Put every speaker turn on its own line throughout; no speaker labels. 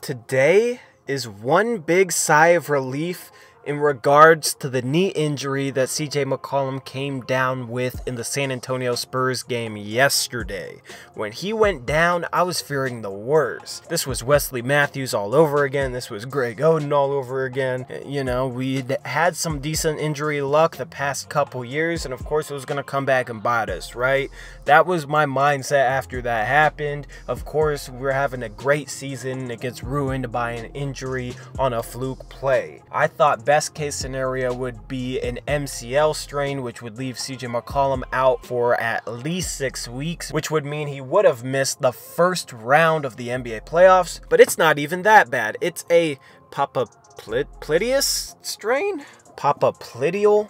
Today is one big sigh of relief in regards to the knee injury that CJ McCollum came down with in the San Antonio Spurs game yesterday. When he went down, I was fearing the worst. This was Wesley Matthews all over again. This was Greg Oden all over again. You know, we'd had some decent injury luck the past couple years, and of course it was going to come back and bite us, right? That was my mindset after that happened. Of course, we're having a great season. It gets ruined by an injury on a fluke play. I thought best case scenario would be an MCL strain, which would leave CJ McCollum out for at least 6 weeks, which would mean he would have missed the first round of the NBA playoffs. But it's not even that bad. It's a popliteus strain? Popliteus?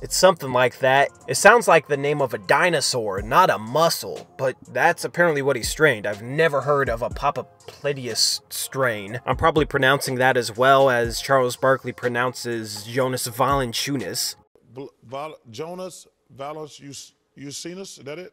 It's something like that. It sounds like the name of a dinosaur, not a muscle, but that's apparently what he strained. I've never heard of a popliteus strain. I'm probably pronouncing that as well as Charles Barkley pronounces Jonas Valanciunas.
Jonas Valanciunas, is that it?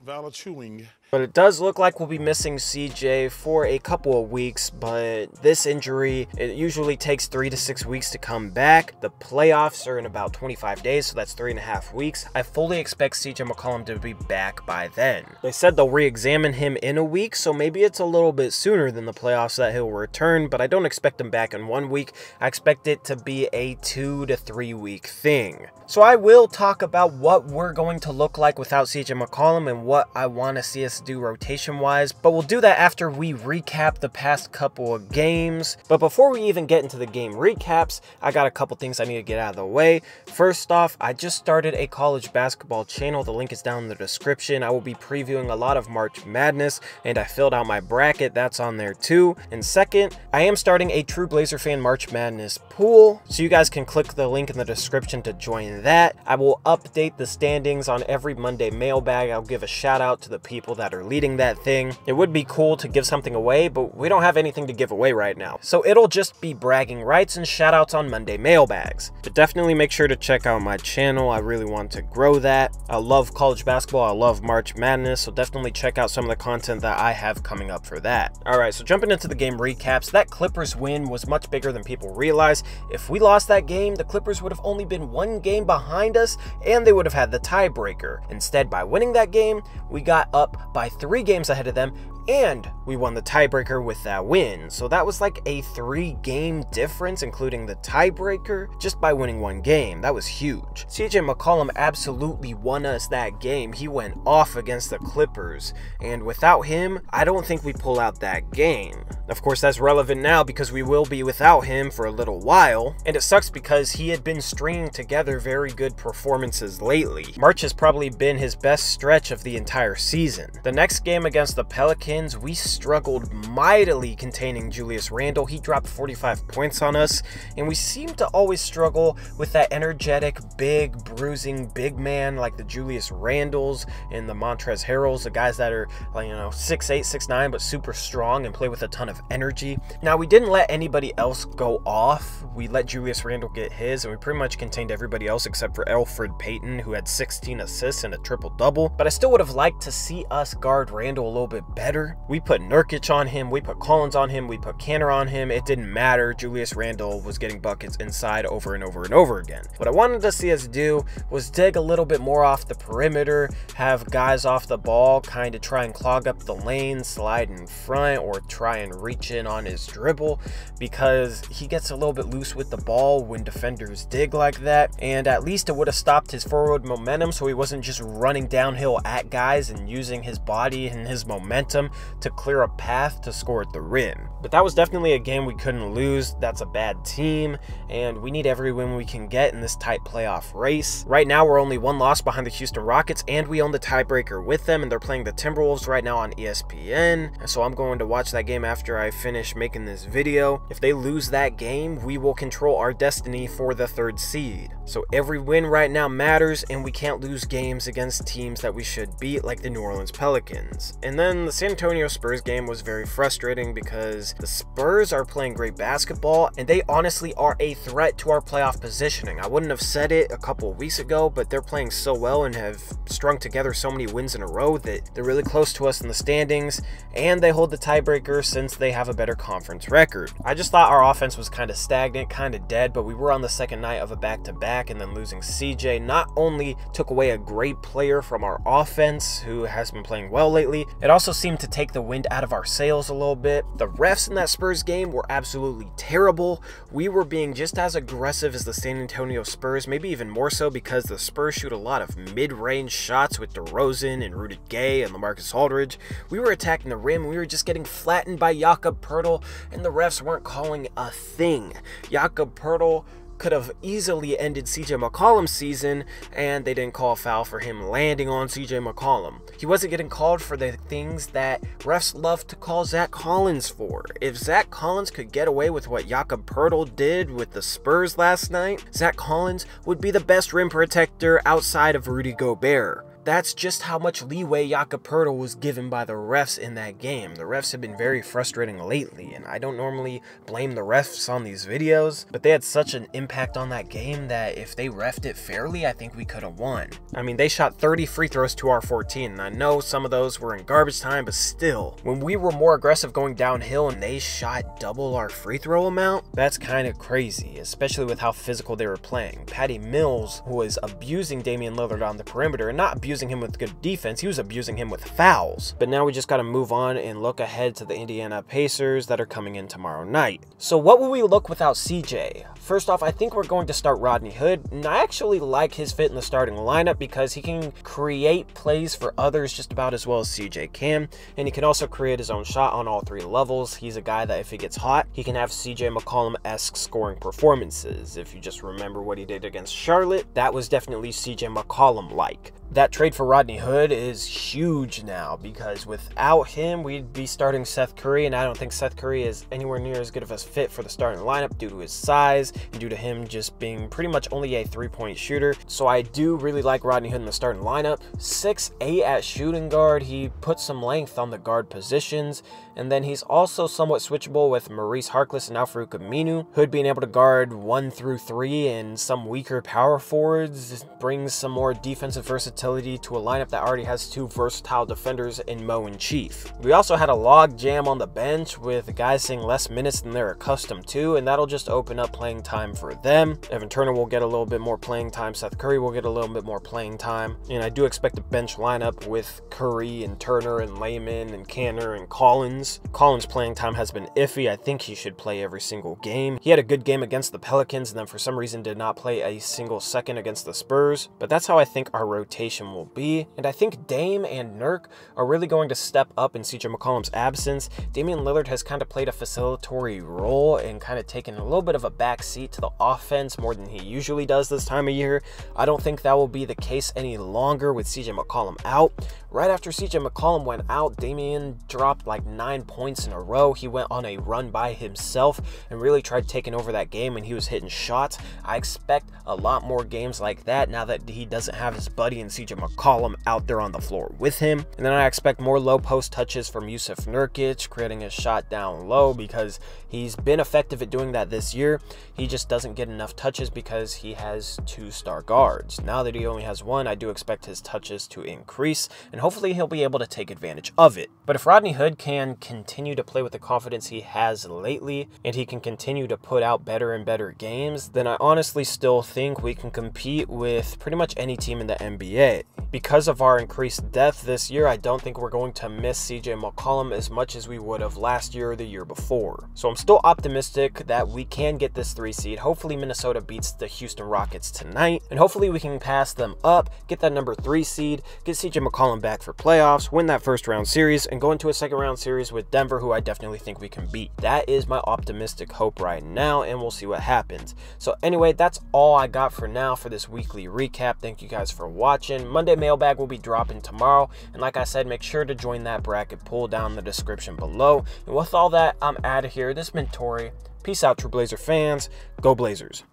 Valanciunas.
But it does look like we'll be missing CJ for a couple of weeks, but this injury, it usually takes 3 to 6 weeks to come back. The playoffs are in about 25 days, so that's 3.5 weeks. I fully expect CJ McCollum to be back by then. They said they'll re-examine him in a week, so maybe it's a little bit sooner than the playoffs that he'll return, but I don't expect him back in 1 week. I expect it to be a 2 to 3 week thing. So I will talk about what we're going to look like without CJ McCollum and what I want to see us do rotation wise, but we'll do that after we recap the past couple of games. But before we even get into the game recaps, I got a couple things I need to get out of the way. First off, I just started a college basketball channel. The link is down in the description. I will be previewing a lot of March Madness, and I filled out my bracket. That's on there too. And second, I am starting a True Blazer Fan March Madness pool, so you guys can click the link in the description to join that. I will update the standings on every Monday mailbag. I'll give a shout out to the people that are leading that thing. It would be cool to give something away, but we don't have anything to give away right now. So it'll just be bragging rights and shout outs on Monday mailbags. But definitely make sure to check out my channel. I really want to grow that. I love college basketball. I love March Madness. So definitely check out some of the content that I have coming up for that. All right, so jumping into the game recaps, that Clippers win was much bigger than people realize. If we lost that game, the Clippers would have only been 1 game behind us and they would have had the tiebreaker. Instead, by winning that game, we got up by 3 games ahead of them, and we won the tiebreaker with that win. So that was like a 3-game difference, including the tiebreaker, just by winning 1 game. That was huge. CJ McCollum absolutely won us that game. He went off against the Clippers, and without him, I don't think we pull out that game. Of course, that's relevant now because we will be without him for a little while, and it sucks because he had been stringing together very good performances lately. March has probably been his best stretch of the entire season. The next game against the Pelicans, we struggled mightily containing Julius Randle. He dropped 45 points on us, and we seem to always struggle with that energetic, big, bruising, big man like the Julius Randles and the Montrezl Harrells, the guys that are, like, you know, 6'8", 6'9", but super strong and play with a ton of energy. Now, we didn't let anybody else go off. We let Julius Randle get his, and we pretty much contained everybody else except for Elfrid Payton, who had 16 assists and a triple-double. But I still would have liked to see us guard Randle a little bit better. We put Nurkic on him, we put Collins on him, we put Cantor on him. It didn't matter. Julius Randle was getting buckets inside over and over and over again. What I wanted to see us do was dig a little bit more off the perimeter, have guys off the ball kind of try and clog up the lane, slide in front, or try and reach in on his dribble, because he gets a little bit loose with the ball when defenders dig like that, and at least it would have stopped his forward momentum so he wasn't just running downhill at guys and using his body and his momentum to clear a path to score at the rim. But that was definitely a game we couldn't lose. That's a bad team, and we need every win we can get in this tight playoff race. Right now, we're only 1 loss behind the Houston Rockets, and we own the tiebreaker with them, and they're playing the Timberwolves right now on ESPN, and so I'm going to watch that game after I finish making this video. If they lose that game, we will control our destiny for the 3rd seed. So every win right now matters, and we can't lose games against teams that we should beat, like the New Orleans Pelicans. And then the San Antonio Antonio Spurs game was very frustrating because the Spurs are playing great basketball and they honestly are a threat to our playoff positioning. I wouldn't have said it a couple of weeks ago, but they're playing so well and have strung together so many wins in a row that they're really close to us in the standings, and they hold the tiebreaker since they have a better conference record. I just thought our offense was kind of stagnant, kind of dead, but we were on the second night of a back-to-back, and then losing CJ not only took away a great player from our offense who has been playing well lately, it also seemed to take the wind out of our sails a little bit. The refs in that Spurs game were absolutely terrible. We were being just as aggressive as the San Antonio Spurs, maybe even more so because the Spurs shoot a lot of mid-range shots with DeRozan and Rudy Gay and LaMarcus Aldridge. We were attacking the rim, we were just getting flattened by Jakob Poeltl, and the refs weren't calling a thing. Jakob Poeltl could have easily ended CJ McCollum's season, and they didn't call a foul for him landing on CJ McCollum. He wasn't getting called for the things that refs love to call Zach Collins for. If Zach Collins could get away with what Jakob Poeltl did with the Spurs last night, Zach Collins would be the best rim protector outside of Rudy Gobert. That's just how much leeway Jakob Poeltl was given by the refs in that game. The refs have been very frustrating lately, and I don't normally blame the refs on these videos, but they had such an impact on that game that if they refed it fairly, I think we could have won. I mean, they shot 30 free throws to our 14, and I know some of those were in garbage time, but still, when we were more aggressive going downhill and they shot double our free throw amount, that's kind of crazy, especially with how physical they were playing. Patty Mills was abusing Damian Lillard on the perimeter, and not abusing him with good defense, he was abusing him with fouls. But now we just got to move on and look ahead to the Indiana Pacers that are coming in tomorrow night. So what will we look without CJ? First off, I think we're going to start Rodney Hood, and I actually like his fit in the starting lineup because he can create plays for others just about as well as CJ can, and he can also create his own shot on all three levels. He's a guy that if he gets hot, he can have CJ McCollum-esque scoring performances. If you just remember what he did against Charlotte, that was definitely CJ McCollum-like. That trade for Rodney Hood is huge now because without him, we'd be starting Seth Curry, and I don't think Seth Curry is anywhere near as good of a fit for the starting lineup due to his size and due to him just being pretty much only a three-point shooter. So I do really like Rodney Hood in the starting lineup. 6'8" at shooting guard, he puts some length on the guard positions, and then he's also somewhat switchable with Maurice Harkless and Al-Farouq Aminu. Hood being able to guard 1 through 3 and some weaker power forwards brings some more defensive versatility to a lineup that already has two versatile defenders in Mo and Chief. We also had a log jam on the bench with guys seeing less minutes than they're accustomed to, and that'll just open up playing time for them. Evan Turner will get a little bit more playing time, Seth Curry will get a little bit more playing time, and I do expect a bench lineup with Curry and Turner and Layman and Canner and Collins. Collins' playing time has been iffy. I think he should play every single game. He had a good game against the Pelicans and then for some reason did not play a single second against the Spurs, but that's how I think our rotation will be, and I think Dame and Nurk are really going to step up in CJ McCollum's absence. Damian Lillard has kind of played a facilitatory role and kind of taken a little bit of a back seat to the offense more than he usually does this time of year. I don't think that will be the case any longer with CJ McCollum out. Right after CJ McCollum went out, Damian dropped like 9 points in a row. He went on a run by himself and really tried taking over that game, and he was hitting shots. I expect a lot more games like that now that he doesn't have his buddy in CJ McCollum out there on the floor with him. And then I expect more low post touches from Jusuf Nurkic, creating a shot down low because he's been effective at doing that this year. He just doesn't get enough touches because he has 2 star guards. Now that he only has 1, I do expect his touches to increase, and hopefully he'll be able to take advantage of it. But if Rodney Hood can continue to play with the confidence he has lately, and he can continue to put out better and better games, then I honestly still think we can compete with pretty much any team in the NBA. Because of our increased depth this year, I don't think we're going to miss CJ McCollum as much as we would have last year or the year before. So I'm still optimistic that we can get this 3 seed. Hopefully Minnesota beats the Houston Rockets tonight, and hopefully we can pass them up, get that number 3 seed, get CJ McCollum back for playoffs, win that first round series, and go into a second round series with Denver, who I definitely think we can beat. That is my optimistic hope right now, and we'll see what happens. So anyway, that's all I got for now for this weekly recap. Thank you guys for watching. Monday mailbag will be dropping tomorrow, and like I said, make sure to join that bracket poll down in the description below. And with all that, I'm out of here. This has been Tori. Peace out, True Blazer fans. Go Blazers.